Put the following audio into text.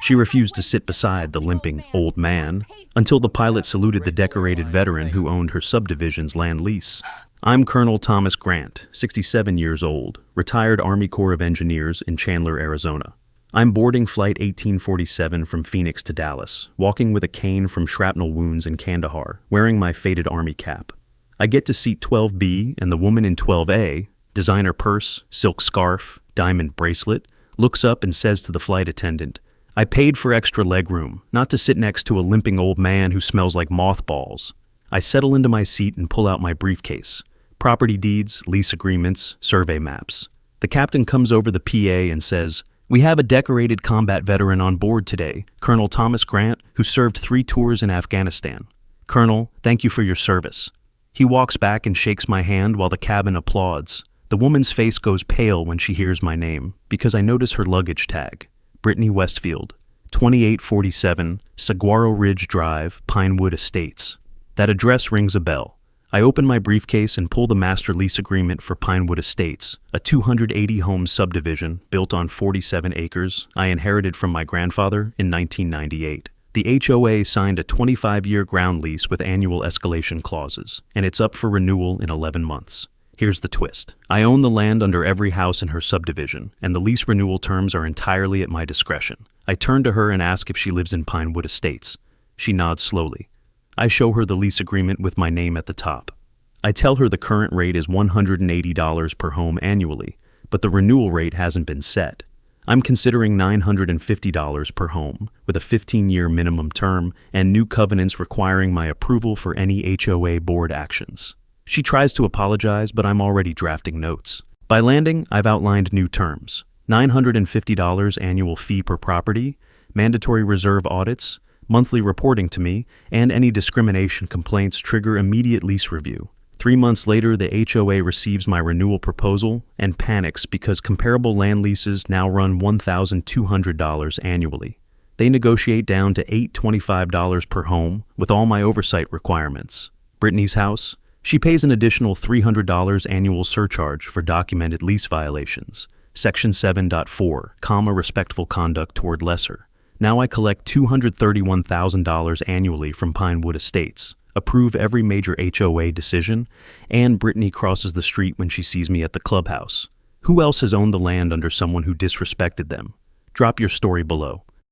She refused to sit beside the limping old man until the pilot saluted the decorated veteran who owned her subdivision's land lease. I'm Colonel Thomas Grant, 67 years old, retired Army Corps of Engineers in Chandler, Arizona. I'm boarding Flight 1847 from Phoenix to Dallas, walking with a cane from shrapnel wounds in Kandahar, wearing my faded Army cap. I get to seat 12B, and the woman in 12A, designer purse, silk scarf, diamond bracelet, looks up and says to the flight attendant, "I paid for extra legroom, not to sit next to a limping old man who smells like mothballs." I settle into my seat and pull out my briefcase. Property deeds, lease agreements, survey maps. The captain comes over the PA and says, "We have a decorated combat veteran on board today, Colonel Thomas Grant, who served 3 tours in Afghanistan. Colonel, thank you for your service." He walks back and shakes my hand while the cabin applauds. The woman's face goes pale when she hears my name, because I notice her luggage tag. Brittany Westfield, 2847 Saguaro Ridge Drive, Pinewood Estates. That address rings a bell. I open my briefcase and pull the master lease agreement for Pinewood Estates, a 280-home subdivision built on 47 acres I inherited from my grandfather in 1998. The HOA signed a 25-year ground lease with annual escalation clauses, and it's up for renewal in 11 months. Here's the twist. I own the land under every house in her subdivision, and the lease renewal terms are entirely at my discretion. I turn to her and ask if she lives in Pinewood Estates. She nods slowly. I show her the lease agreement with my name at the top. I tell her the current rate is $180 per home annually, but the renewal rate hasn't been set. I'm considering $950 per home, with a 15-year minimum term and new covenants requiring my approval for any HOA board actions. She tries to apologize, but I'm already drafting notes. By landing, I've outlined new terms: $950 annual fee per property, mandatory reserve audits, monthly reporting to me, and any discrimination complaints trigger immediate lease review. 3 months later, the HOA receives my renewal proposal and panics because comparable land leases now run $1,200 annually. They negotiate down to $825 per home with all my oversight requirements. Brittany's house, she pays an additional $300 annual surcharge for documented lease violations. Section 7.4, respectful conduct toward lesser. Now I collect $231,000 annually from Pinewood Estates, approve every major HOA decision, and Brittany crosses the street when she sees me at the clubhouse. Who else has owned the land under someone who disrespected them? Drop your story below.